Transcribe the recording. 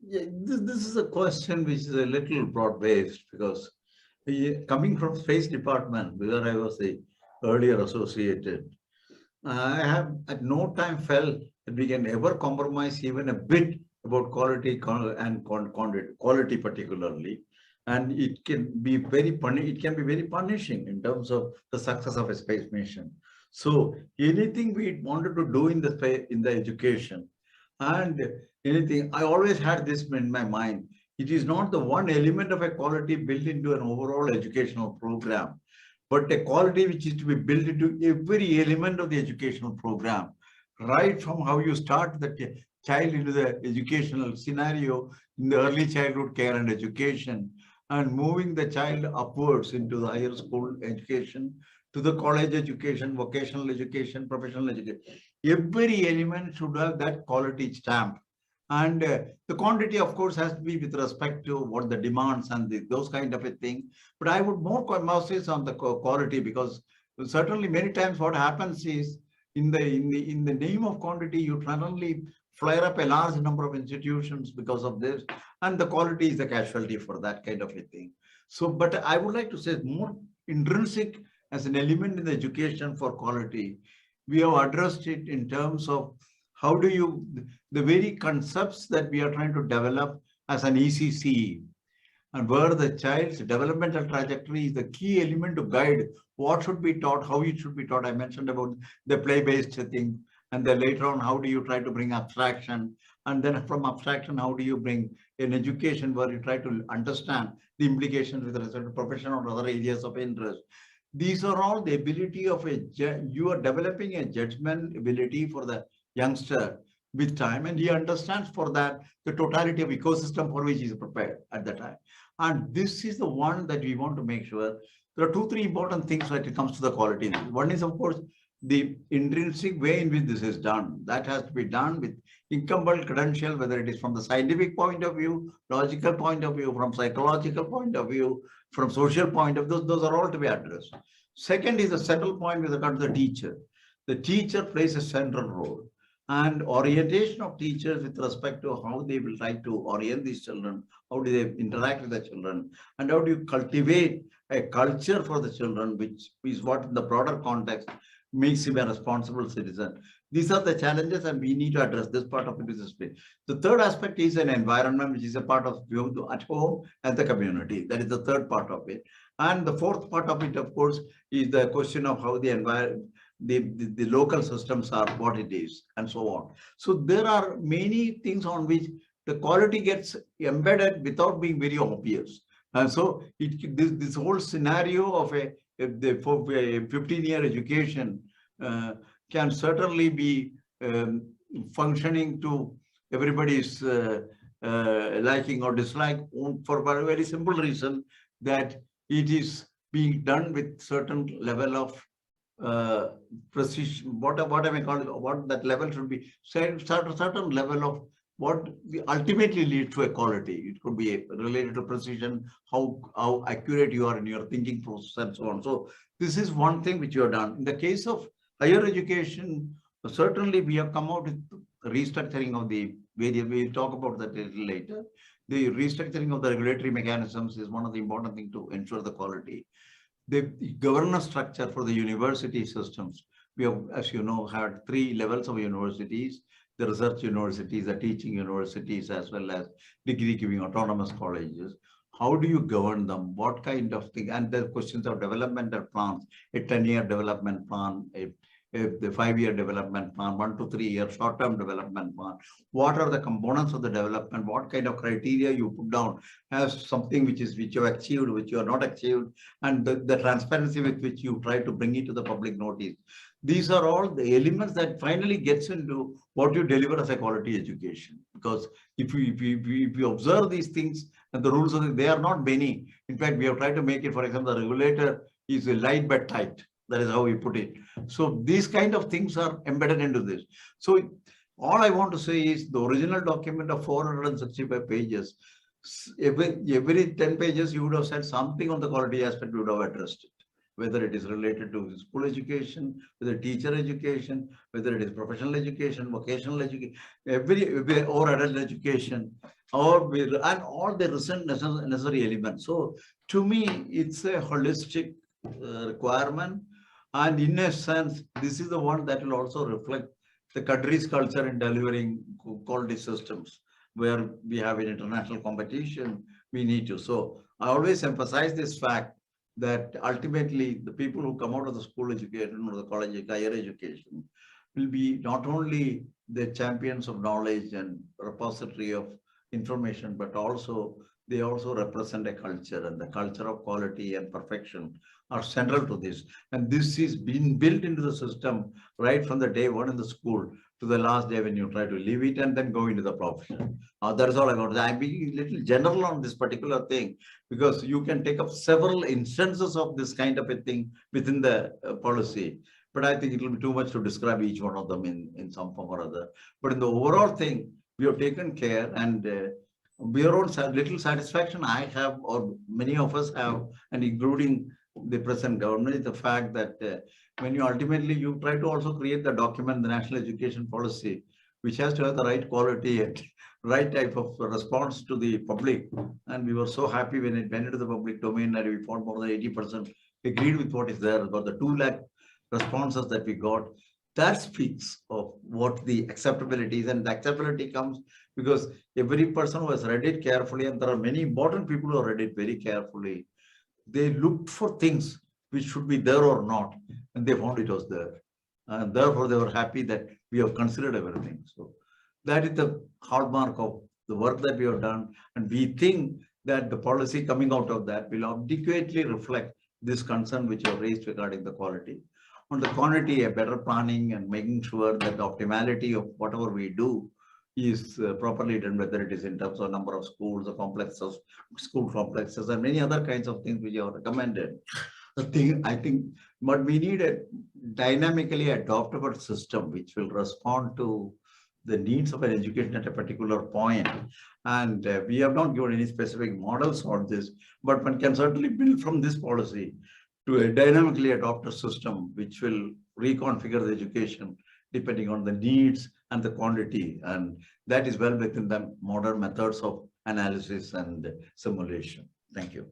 Yeah, this is a question which is a little broad-based because coming from space department, where I was the earlier associated, I have at no time felt that we can ever compromise even a bit about quality and quantity, quality particularly, and it can be it can be very punishing in terms of the success of a space mission. So anything we wanted to do in the space, in the education, and anything, I always had this in my mind. It is not the one element of a quality built into an overall educational program, but a quality which is to be built into every element of the educational program, right from how you start the child into the educational scenario in the early childhood care and education, and moving the child upwards into the higher school education, to the college education, vocational education, professional education. Every element should have that quality stamp. And the quantity, of course, has to be with respect to what the demands and those kind of a thing. But I would more emphasis on the quality, because certainly many times what happens is in the name of quantity, you suddenly flare up a large number of institutions because of this, and the quality is the casualty for that kind of a thing. So, but I would like to say more intrinsic as an element in the education for quality. We have addressed it in terms of how do you, the very concepts that we are trying to develop as an ECC, and where the child's developmental trajectory is the key element to guide what should be taught, how it should be taught. I mentioned about the play-based thing, and then later on, how do you try to bring abstraction? And then from abstraction, how do you bring an education where you try to understand the implications with respect to profession or other areas of interest? These are all the ability of you are developing a judgment ability for the youngster with time, and he understands for that the totality of ecosystem for which he is prepared at the time. And this is the one that we want to make sure. There are two, three important things when it comes to the quality. One is, of course, the intrinsic way in which this is done. That has to be done with incumbent credential, whether it is from the scientific point of view, logical point of view, from psychological point of view, from social point of view. Those are all to be addressed. Second is the central point with regard to the teacher. The teacher plays a central role, and orientation of teachers with respect to how they will try to orient these children, how do they interact with the children, and how do you cultivate a culture for the children, which is what in the broader context makes him a responsible citizen. These are the challenges, and we need to address this part of it with space. The third aspect is an environment, which is a part of you at home and the community. That is the third part of it. And the fourth part of it, of course, is the question of how the environment, the local systems are what it is, and so on. So there are many things on which the quality gets embedded without being very obvious. And so this whole scenario of a 15-year education can certainly be functioning to everybody's liking or dislike, for a very simple reason that it is being done with certain level of precision. What I may call it, what that level should be, certain level of what ultimately leads to equality. It could be related to precision, how accurate you are in your thinking process, and so on. So this is one thing which you have done. In the case of higher education, certainly we have come out with restructuring of the various. We'll talk about that a little later. The restructuring of the regulatory mechanisms is one of the important things to ensure the quality. The governance structure for the university systems. We have, as you know, had three levels of universities: the research universities, the teaching universities, as well as degree giving autonomous colleges. How do you govern them? What kind of thing? And the questions of developmental plans, a 10-year development plan, the 5-year development plan, 1 to 3 year short-term development plan. What are the components of the development? What kind of criteria you put down as something which you have achieved, which you are not achieved, and the transparency with which you try to bring it to the public notice. These are all the elements that finally gets into what you deliver as a quality education. Because if you observe these things and the rules, they are not many. In fact, we have tried to make it, for example, the regulator is light but tight. That is how we put it. So these kind of things are embedded into this. So all I want to say is the original document of 465 pages, every 10 pages, you would have said something on the quality aspect, you would have addressed it. whether it is related to school education, whether teacher education, whether it is professional education, vocational education, or adult education, and all the recent necessary elements. So to me, it's a holistic requirement. And in a sense, this is the one that will also reflect the country's culture in delivering quality systems, where we have an international competition, we need to. So I always emphasize this fact that ultimately the people who come out of the school education or the college, higher education, will be not only the champions of knowledge and repository of information, but also they also represent a culture, and the culture of quality and perfection are central to this. And this is being built into the system right from the day one in the school to the last day when you try to leave it and then go into the profession. That's all I got. I'm being a little general on this particular thing because you can take up several instances of this kind of a thing within the policy. But I think it will be too much to describe each one of them in some form or other. But in the overall thing, we have taken care, and your own little satisfaction I have, or many of us have, and including the present government, is the fact that when you ultimately you try to also create the document, the national education policy, which has to have the right quality and right type of response to the public. And we were so happy when it went into the public domain that we found more than 80% agreed with what is there. About the 2 lakh responses that we got, that speaks of what the acceptability is. And the acceptability comes because every person who has read it carefully, and there are many important people who have read it very carefully, they looked for things which should be there or not, and they found it was there. And therefore, they were happy that we have considered everything. So that is the hallmark of the work that we have done. And we think that the policy coming out of that will adequately reflect this concern which are raised regarding the quality. On the quantity, a better planning and making sure that the optimality of whatever we do is properly done, whether it is in terms of number of schools, or complexes, school complexes, and many other kinds of things which are recommended. I think, but we need a dynamically adaptable system which will respond to the needs of an education at a particular point. And we have not given any specific models on this, but one can certainly build from this policy to a dynamically adapted system which will reconfigure the education depending on the needs and the quantity. And that is well within the modern methods of analysis and simulation. Thank you.